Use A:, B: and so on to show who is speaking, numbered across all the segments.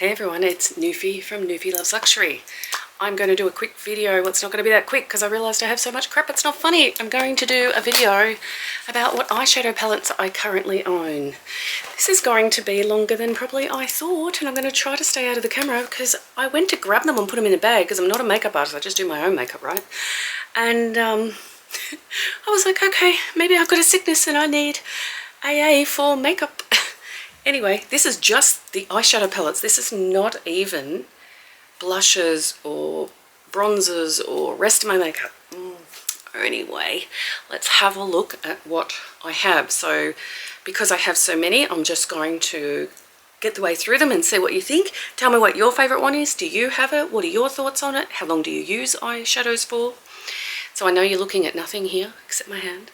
A: Hey everyone, it's Newfie from Newfie Loves Luxury. I'm going to do a quick video. Well, it's not going to be that quick because I realised I have so much crap it's not funny. I'm going to do a video about what eyeshadow palettes I currently own. This is going to be longer than probably I thought, and I'm going to try to stay out of the camera because I went to grab them and put them in a bag because I'm not a makeup artist. I just do my own makeup, right? And I was like, okay, maybe I've got a sickness and I need AA for makeup. Anyway, this is just the eyeshadow palettes. This is not even blushes or bronzers or rest of my makeup. Anyway, let's have a look at what I have. So because I have so many, I'm just going to get the way through them and see what you think. Tell me what your favorite one is. Do you have it? What are your thoughts on it? How long do you use eyeshadows for? So I know you're looking at nothing here except my hand.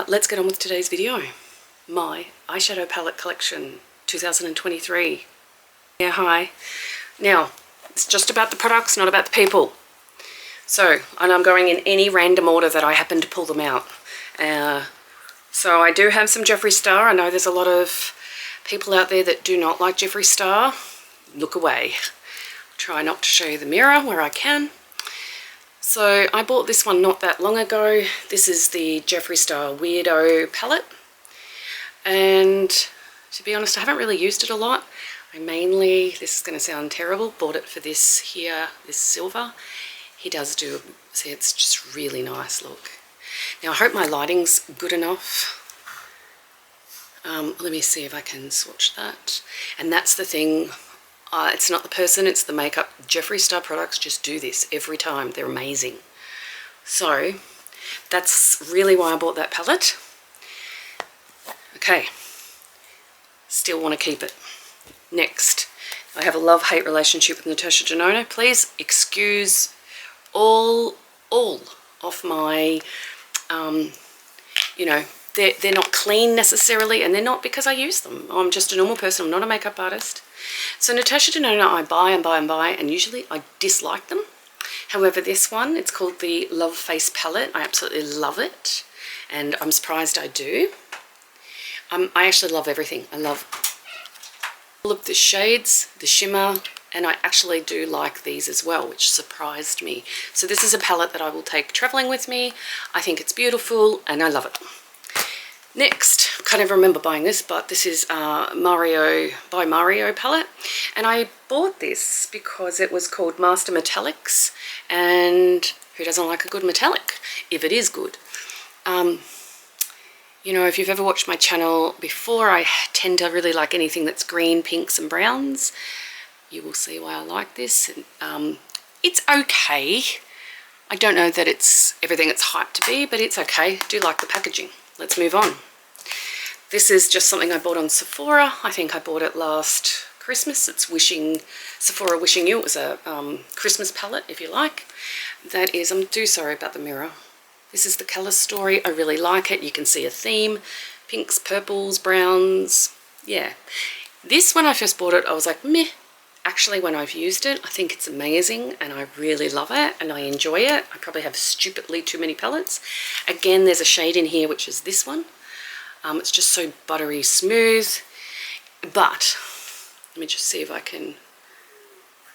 A: Let's get on with today's video. My eyeshadow palette collection 2023. Yeah, hi. Now, it's just about the products, not about the people. So, and I'm going in any random order that I happen to pull them out. So I do have some Jeffree Star. I know there's a lot of people out there that do not like Jeffree Star. Look away. Try not to show you the mirror where I can. So I bought this one not that long ago. This is the Jeffree Star Weirdo palette. And to be honest, I haven't really used it a lot. I mainly, this is going to sound terrible, bought it for this here, this silver. He does do, see, it's just really nice look. Now I hope my lighting's good enough. Let me see if I can swatch that. And that's the thing, it's not the person, it's the makeup. Jeffree Star products just do this every time. They're amazing. So that's really why I bought that palette. Okay, still want to keep it. Next, I have a love-hate relationship with Natasha Denona. Please excuse all of my, you know, they're not clean necessarily, and they're not because I use them. I'm just a normal person. I'm not a makeup artist. So Natasha Denona I buy and buy and buy, and usually I dislike them. However, this one, it's called the Love Face palette. I absolutely love it, and I'm surprised I do. I actually love everything. I love all of the shades, the shimmer, and I actually do like these as well, which surprised me. So this is a palette that I will take traveling with me. I think it's beautiful and I love it. Next, I can't even remember buying this, but this is Mario by Mario palette. And I bought this because it was called Master Metallics, and who doesn't like a good metallic, if it is good? You know, if you've ever watched my channel before, I tend to really like anything that's green, pinks and browns. You will see why I like this. It's okay. I don't know that it's everything it's hyped to be, but it's okay. I do like the packaging. Let's move on. This is just something I bought on Sephora. I think I bought it last Christmas. It's Sephora Wishing You. It was a Christmas palette, if you like. That is, I'm sorry about the mirror. This is the colour story. I really like it. You can see a theme. Pinks, purples, browns. Yeah. This, when I first bought it, I was like, meh. Actually, when I've used it, I think it's amazing and I really love it and I enjoy it. I probably have stupidly too many palettes. Again, there's a shade in here, which is this one. It's just so buttery smooth. But, let me just see if I can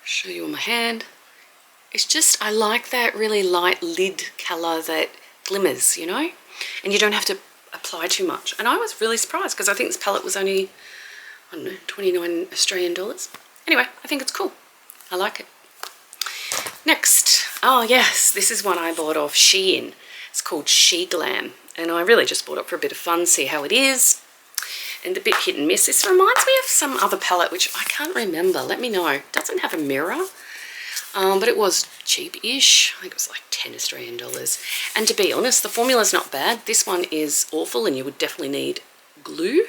A: show you on my hand. It's just, I like that really light lid colour that glimmers, you know, and you don't have to apply too much. And I was really surprised because I think this palette was only, I don't know, 29 Australian dollars. Anyway, I think it's cool. I like it. Next, oh yes, this is one I bought off Shein. It's called She Glam, and I really just bought it for a bit of fun, see how it is, and a bit hit and miss. This reminds me of some other palette which I can't remember. Let me know. It doesn't have a mirror. But it was cheap-ish. I think it was like 10 Australian dollars. And to be honest, the formula's not bad. This one is awful and you would definitely need glue.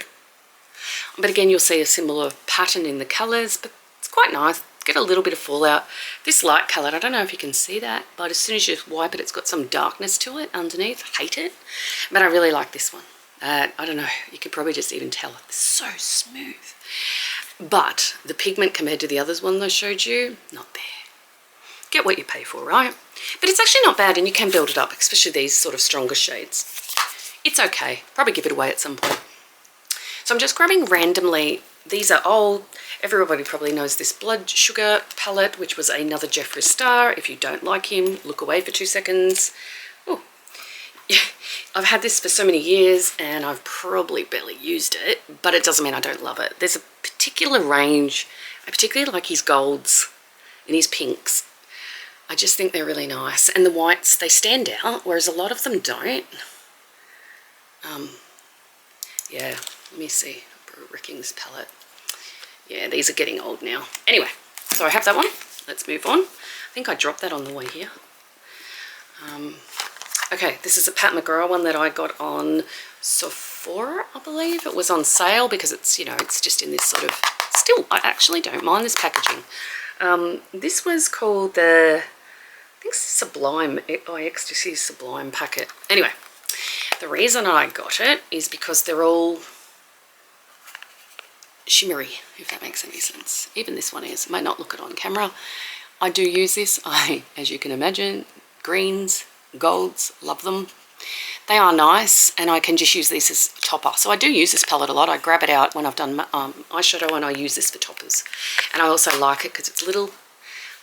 A: But again, you'll see a similar pattern in the colours, but it's quite nice. Get a little bit of fallout. This light colour, I don't know if you can see that, but as soon as you wipe it, it's got some darkness to it underneath. I hate it. But I really like this one. I don't know, you could probably just even tell. It's so smooth. But the pigment compared to the others one I showed you, not there. Get what you pay for, right? But it's actually not bad and you can build it up, especially these sort of stronger shades. It's okay. Probably give it away at some point. So I'm just grabbing randomly. These are old. Everybody probably knows this Blood Sugar palette, which was another Jeffree Star. If you don't like him, look away for 2 seconds. Oh, yeah. I've had this for so many years and I've probably barely used it, but it doesn't mean I don't love it. There's a particular range. I particularly like his golds and his pinks. I just think they're really nice. And the whites, they stand out, whereas a lot of them don't. Yeah, let me see. Ricking's palette. Yeah, these are getting old now. Anyway, so I have that one. Let's move on. I think I dropped that on the way here. Okay, this is a Pat McGrath one that I got on Sephora, I believe. It was on sale because it's, you know, it's just in this sort of, still, I actually don't mind this packaging. This was called the, I think Sublime, Ecstasy Sublime packet. Anyway, the reason I got it is because they're all shimmery, if that makes any sense. Even this one is. Might not look it on camera. I do use this. As you can imagine, greens, golds, love them. They are nice, and I can just use these as a topper. So I do use this palette a lot. I grab it out when I've done eyeshadow, and I use this for toppers. And I also like it because it's little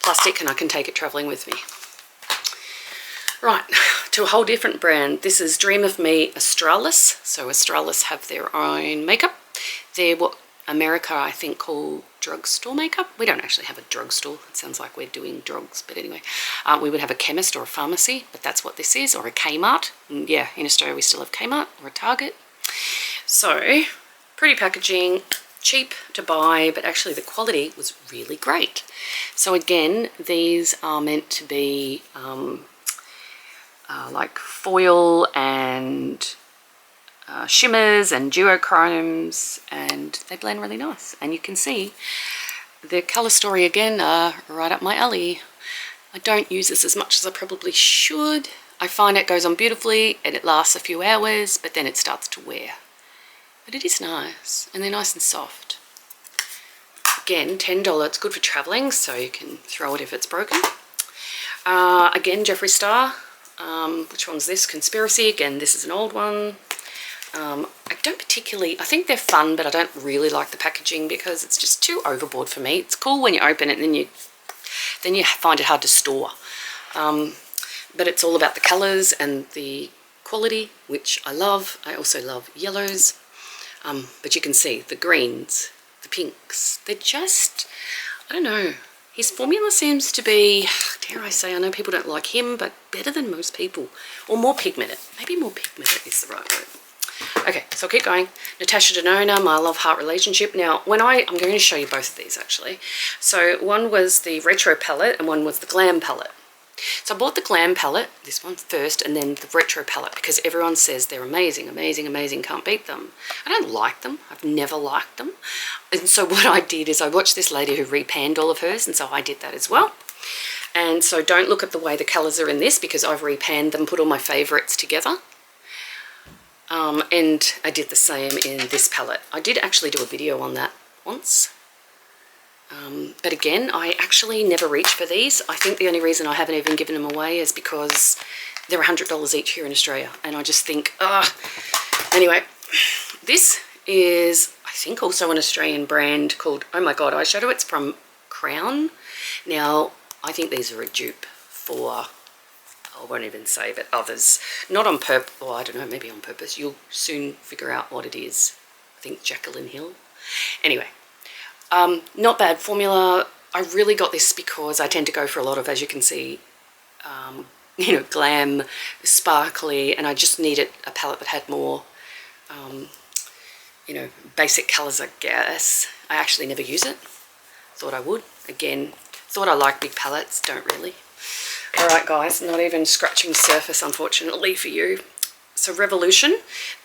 A: plastic and I can take it traveling with me. Right, to a whole different brand. This is Dream of Me Australis. So Australis have their own makeup. They're what America, I think, call drugstore makeup. We don't actually have a drugstore. It sounds like we're doing drugs, but anyway. We would have a chemist or a pharmacy, but that's what this is, or a Kmart. And yeah, in Australia we still have Kmart or a Target. So, pretty packaging, cheap to buy, but actually the quality was really great. So again, these are meant to be like foil and shimmers and duochromes, and they blend really nice. And you can see the colour story again right up my alley. I don't use this as much as I probably should. I find it goes on beautifully and it lasts a few hours, but then it starts to wear. But it is nice, and they're nice and soft. Again, $10. It's good for travelling, so you can throw it if it's broken. Again, Jeffree Star. Which one's this? Conspiracy. Again, this is an old one. I don't particularly, I think they're fun, but I don't really like the packaging because it's just too overboard for me. It's cool when you open it and then you find it hard to store. But it's all about the colours and the quality, which I love. I also love yellows. But you can see the greens, the pinks, they're just, I don't know. His formula seems to be, dare I say, I know people don't like him, but better than most people. Or more pigmented. Maybe more pigmented is the right word. Okay, so I'll keep going. Natasha Denona, My Love Heart Relationship. Now, I'm going to show you both of these actually. So one was the Retro palette and one was the Glam palette. So I bought the Glam palette, this one first, and then the Retro palette because everyone says they're amazing, amazing, amazing, can't beat them. I don't like them. I've never liked them. And so what I did is I watched this lady who repanned all of hers, and so I did that as well. And so don't look at the way the colours are in this because I've repanned them, put all my favourites together. And I did the same in this palette. I did actually do a video on that once. But again, I actually never reach for these. I think the only reason I haven't even given them away is because they're $100 each here in Australia. And I just think, Anyway, this is, I think, also an Australian brand called, oh my God, eyeshadow. It's from Crown. Now, I think these are a dupe for, I won't even say, but others. Not on purpose, or I don't know, maybe on purpose. You'll soon figure out what it is. I think Jacqueline Hill. Anyway, not bad formula. I really got this because I tend to go for a lot of, as you can see, you know, glam, sparkly, and I just needed a palette that had more, you know, basic colours, I guess. I actually never use it. Thought I would. Again, thought I liked big palettes, don't really. Alright guys, not even scratching surface unfortunately for you. So Revolution,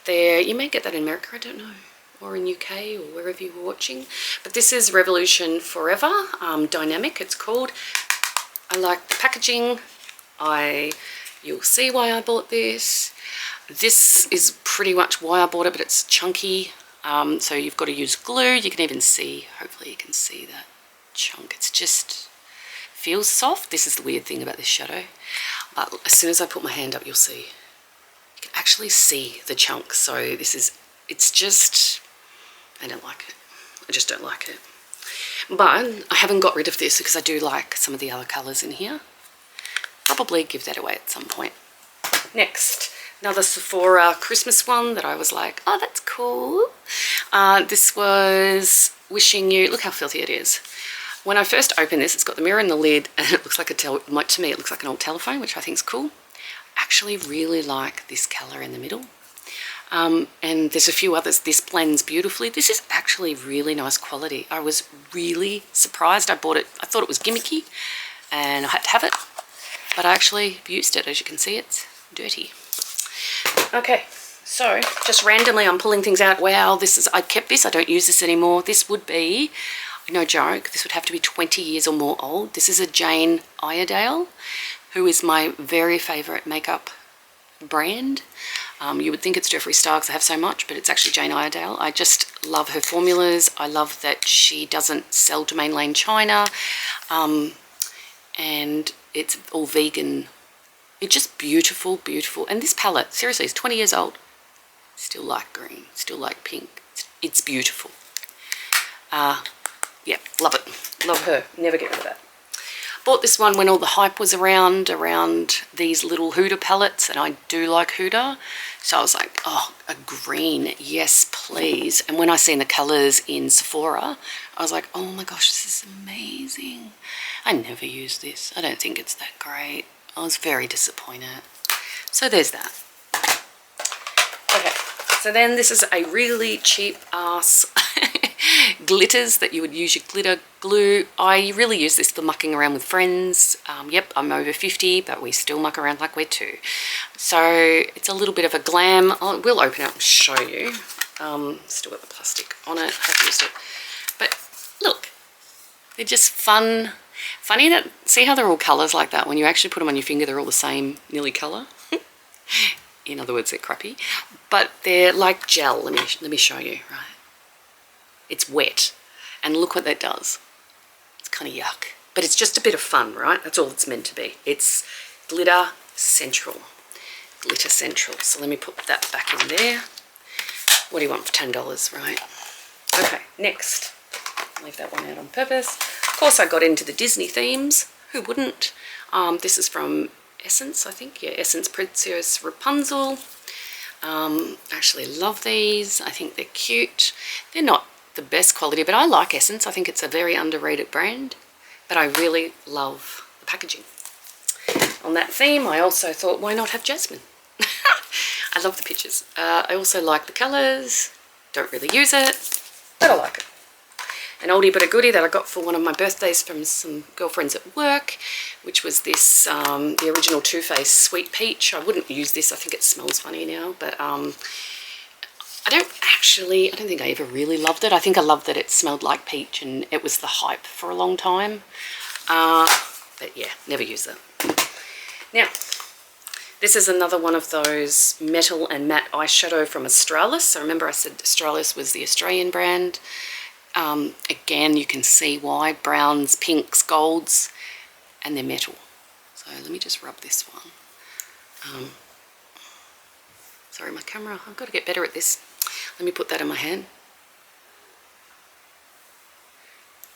A: there, you may get that in America, I don't know, or in UK or wherever you were watching. But this is Revolution Forever, Dynamic it's called. I like the packaging. You'll see why I bought this. This is pretty much why I bought it, but it's chunky. So you've got to use glue. You can even see, hopefully you can see that chunk. It's just feels soft. This is the weird thing about this shadow. But as soon as I put my hand up, you'll see. You can actually see the chunk. So this is, it's just, I don't like it. I just don't like it. But I haven't got rid of this because I do like some of the other colours in here. Probably give that away at some point. Next, another Sephora Christmas one that I was like, oh, that's cool. This was Wishing You. Look how filthy it is. When I first opened this, it's got the mirror and the lid, and it looks like to me, it looks like an old telephone, which I think is cool. Actually really like this colour in the middle. And there's a few others. This blends beautifully. This is actually really nice quality. I was really surprised. I bought it, I thought it was gimmicky and I had to have it, but I actually used it. As you can see, it's dirty. Okay, so just randomly I'm pulling things out. Wow, I kept this, I don't use this anymore. This would be, no joke, this would have to be 20 years or more old. This is a Jane Iredale, who is my very favourite makeup brand. You would think it's Jeffree Star because I have so much, but it's actually Jane Iredale. I just love her formulas. I love that she doesn't sell to mainland China, and it's all vegan. It's just beautiful, beautiful. And this palette, seriously, is 20 years old. Still like green, still like pink. It's beautiful. Yeah, love it. Love her. Never get rid of that. Bought this one when all the hype was around these little Huda palettes, and I do like Huda. So I was like, oh, a green, yes, please. And when I seen the colours in Sephora, I was like, oh my gosh, this is amazing. I never use this. I don't think it's that great. I was very disappointed. So there's that. Okay, so then this is a really cheap ass glitters that you would use your glitter glue. I really use this for mucking around with friends. Yep, I'm over 50, but we still muck around like we're two. So it's a little bit of a glam. We'll open it up and show you. Still got the plastic on it. I have used it. But look, they're just fun. Funny that, see how they're all colours like that? When you actually put them on your finger, they're all the same nearly colour. In other words, they're crappy. But they're like gel. Let me show you, right? It's wet, and look what that does. It's kind of yuck, but it's just a bit of fun, right? That's all it's meant to be. It's glitter central, glitter central. So let me put that back in there. What do you want for $10, right? Okay, next, leave that one out on purpose. Of course, I got into the Disney themes. Who wouldn't? This is from Essence, I think. Yeah, Essence Princess Rapunzel. Actually love these. I think they're cute. They're not the best quality, but I like Essence. I think it's a very underrated brand, but I really love the packaging. On that theme, I also thought, why not have Jasmine? I love the pictures. I also like the colours. Don't really use it, but I like it. An oldie but a goodie that I got for one of my birthdays from some girlfriends at work, which was this, the original Too Faced Sweet Peach. I wouldn't use this. I think it smells funny now, but I don't think I ever really loved it. I think I loved that it smelled like peach and it was the hype for a long time. But yeah, never use it. Now, this is another one of those metal and matte eyeshadow from Australis. So remember I said Australis was the Australian brand. Again, you can see why. Browns, pinks, golds, and they're metal. So let me just rub this one. Sorry, my camera. I've got to get better at this. Let me put that in my hand.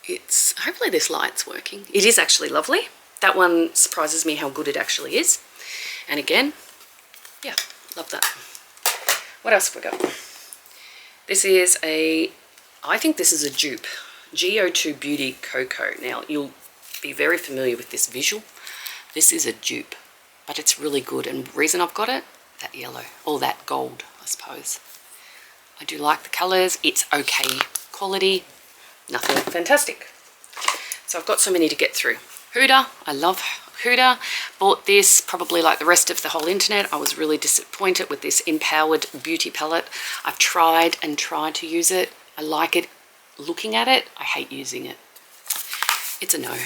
A: Hopefully this light's working. It is actually lovely. That one surprises me how good it actually is. And again, yeah, love that. What else have we got? This is I think this is a dupe. GO2 Beauty Cocoa. Now, you'll be very familiar with this visual. This is a dupe, but it's really good. And the reason I've got it, that yellow, or that gold, I suppose. I do like the colours. It's okay quality. Nothing fantastic. So I've got so many to get through. Huda. I love Huda. Bought this probably like the rest of the whole internet. I was really disappointed with this Empowered Beauty Palette. I've tried and tried to use it. I like it looking at it. I hate using it. It's a no.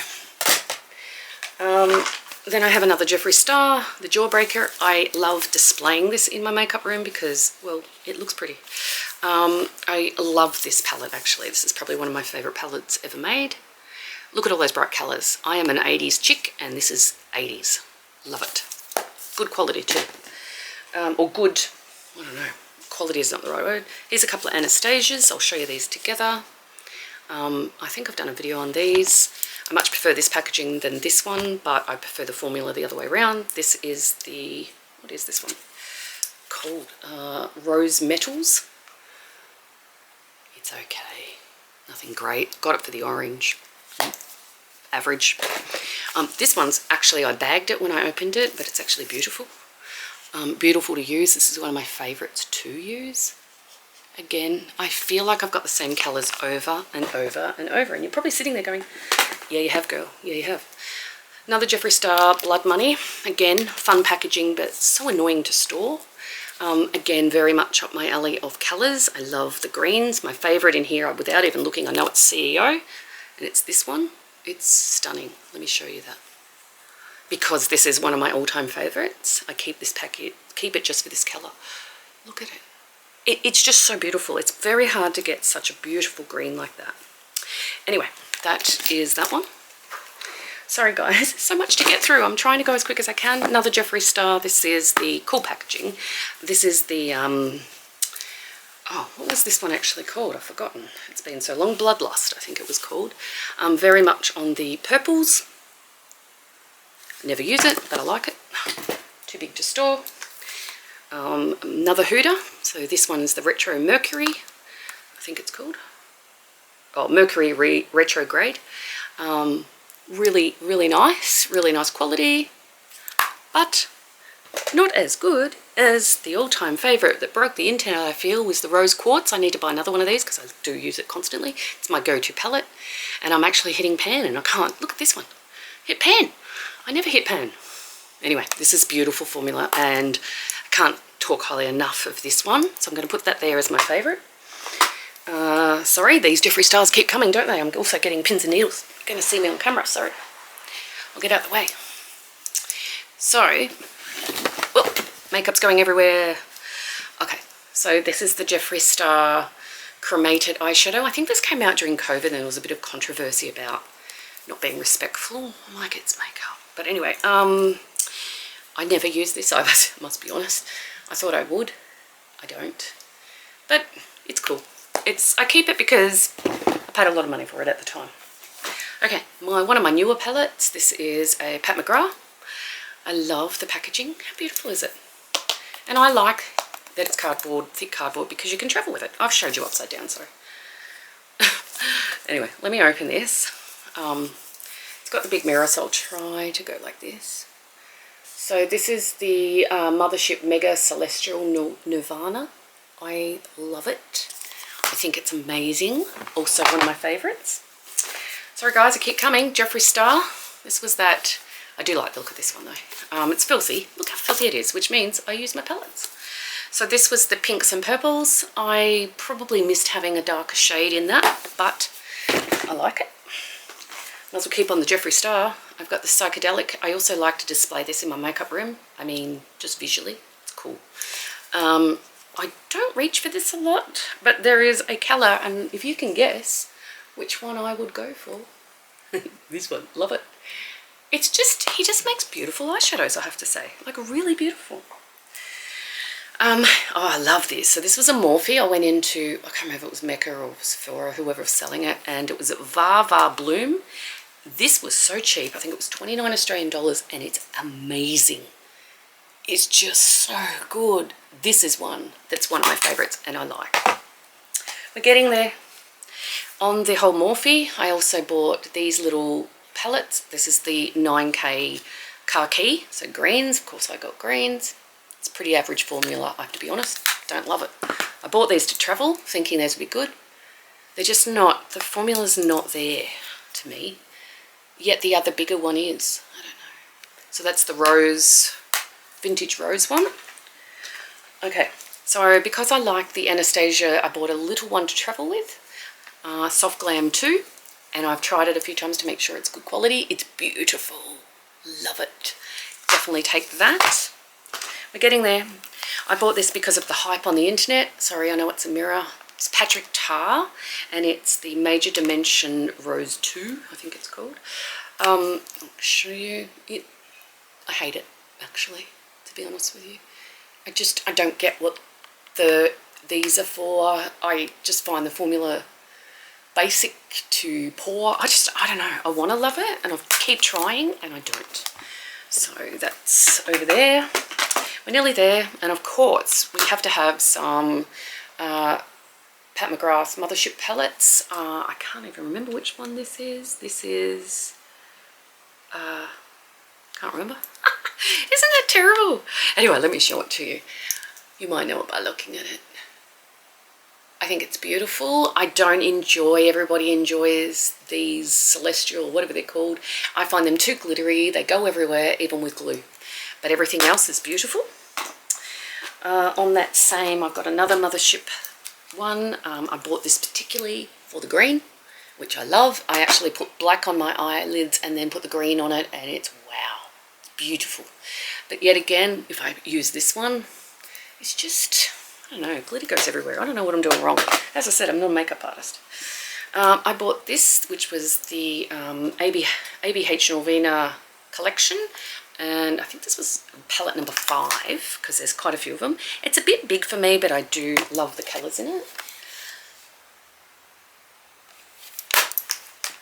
A: Then I have another Jeffree Star, the Jawbreaker. I love displaying this in my makeup room because, well, it looks pretty. I love this palette, actually. This is probably one of my favourite palettes ever made. Look at all those bright colours. I am an 80s chick, and this is 80s. Love it. Good quality, too. Or good, I don't know, quality is not the right word. Here's a couple of Anastasias. I'll show you these together. I think I've done a video on these. I much prefer this packaging than this one, but I prefer the formula the other way around. This is the, what is this one called? Rose Metals. It's okay. Nothing great. Got it for the orange. Average. This one's actually, I bagged it when I opened it, but it's actually beautiful. Beautiful to use. This is one of my favorites to use. Again, I feel like I've got the same colours over and over and over, and you're probably sitting there going, yeah, you have, girl. Yeah, you have. Another Jeffree Star Blood Money. Again, fun packaging, but so annoying to store. Again, very much up my alley of colours. I love the greens. My favourite in here, without even looking, I know it's CEO, and it's this one. It's stunning. Let me show you that. Because this is one of my all-time favourites. I keep this packet, keep it just for this colour. Look at it. It's just so beautiful. It's very hard to get such a beautiful green like that. Anyway, that is that one. Sorry guys, so much to get through. I'm trying to go as quick as I can. Another Jeffree Star. This is the cool packaging. This is the, oh, what was this one actually called? I've forgotten. It's been so long. Bloodlust, I think it was called. Very much on the purples. Never use it, but I like it. Too big to store. Another Hooter. So this one's the Retro Mercury, I think it's called. Oh, Mercury Retrograde. Really, really nice quality, but not as good as the all-time favourite that broke the internet, I feel, was the Rose Quartz. I need to buy another one of these because I do use it constantly. It's my go-to palette, and I'm actually hitting pan, and I can't. Look at this one. Hit pan. I never hit pan. Anyway, this is beautiful formula, and I can't talk highly enough of this one, so I'm going to put that there as my favourite. Sorry, these Jeffree Stars keep coming, don't they? I'm also getting pins and needles. You're going to see me on camera, sorry. I'll get out of the way. So, well, makeup's going everywhere. Okay, so this is the Jeffree Star Cremated Eyeshadow. I think this came out during COVID, and there was a bit of controversy about not being respectful. I'm like, it's makeup. But anyway, I never use this, I must be honest. I thought I would. I don't. But it's cool. I keep it because I paid a lot of money for it at the time. Okay, one of my newer palettes. This is a Pat McGrath. I love the packaging. How beautiful is it? And I like that it's cardboard, thick cardboard, because you can travel with it. I've showed you upside down, sorry. Anyway, let me open this. It's got the big mirror, so I'll try to go like this. So this is the Mothership Mega Celestial Nirvana. I love it. I think it's amazing. Also one of my favourites. Sorry guys, I keep coming. Jeffree Star. This was that. I do like the look of this one though. It's filthy. Look how filthy it is, which means I use my palettes. So this was the pinks and purples. I probably missed having a darker shade in that, but I like it. Might as well keep on the Jeffree Star. I've got the psychedelic. I also like to display this in my makeup room. I mean, just visually, it's cool. I don't reach for this a lot, but there is a colour, and if you can guess which one I would go for, this one, love it. It's just, he just makes beautiful eyeshadows, I have to say, like really beautiful. Oh, I love this. So this was a Morphe. I went into, I can't remember if it was Mecca or Sephora, whoever was selling it, and it was at Va Bloom. This was so cheap. I think it was 29 Australian dollars, and it's amazing. It's just so good. This is one that's one of my favourites, and I like. We're getting there. On the whole Morphe, I also bought these little palettes. This is the 9K Khaki, so greens. Of course, I got greens. It's a pretty average formula, I have to be honest. Don't love it. I bought these to travel, thinking these would be good. They're just not. The formula's not there to me. Yet the other bigger one is. I don't know. So that's the rose, vintage rose one. Okay, so because I like the Anastasia, I bought a little one to travel with. Soft Glam 2. And I've tried it a few times to make sure it's good quality. It's beautiful. Love it. Definitely take that. We're getting there. I bought this because of the hype on the internet. Sorry, I know it's a mirror. It's Patrick Tar, and it's the Major Dimension Rose 2, I think it's called. I'll show you it. I hate it, actually, to be honest with you. I don't get what the these are for, I just find the formula basic to pour. I don't know, I want to love it and I keep trying and I don't. So that's over there. We're nearly there, and of course we have to have some Pat McGrath's Mothership pellets. I can't even remember which one this is. This is, can't remember. Isn't that terrible? Anyway, let me show it to you. You might know it by looking at it. I think it's beautiful. I don't enjoy, everybody enjoys these celestial, whatever they're called. I find them too glittery. They go everywhere, even with glue. But everything else is beautiful. On that same, I've got another Mothership one. I bought this particularly for the green, which I love. I actually put black on my eyelids and then put the green on it, and it's wow, beautiful. But yet again, if I use this one, it's just, I don't know, glitter goes everywhere. I don't know what I'm doing wrong. As I said, I'm not a makeup artist. I bought this, which was the ABH Norvina collection. And I think this was palette number 5, because there's quite a few of them. It's a bit big for me, but I do love the colours in it.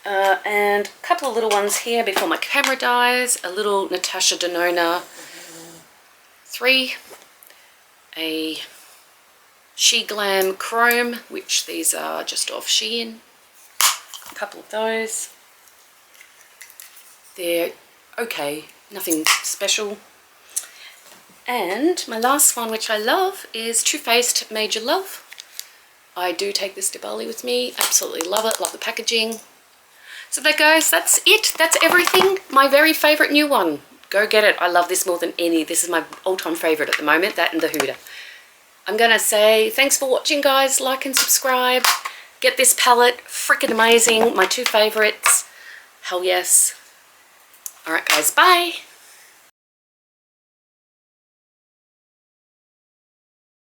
A: And a couple of little ones here before my camera dies. A little Natasha Denona 3. A She Glam Chrome, which these are just off Shein. A couple of those. They're okay. Nothing special. And my last one, which I love, is Too Faced Major Love. I do take this to Bali with me. Absolutely love it. Love the packaging. So there, guys, that's it. That's everything. My very favourite new one. Go get it. I love this more than any. This is my all-time favourite at the moment, that and the Huda. I'm going to say thanks for watching, guys. Like and subscribe. Get this palette. Freaking amazing. My 2 favourites. Hell yes. Alright guys, bye!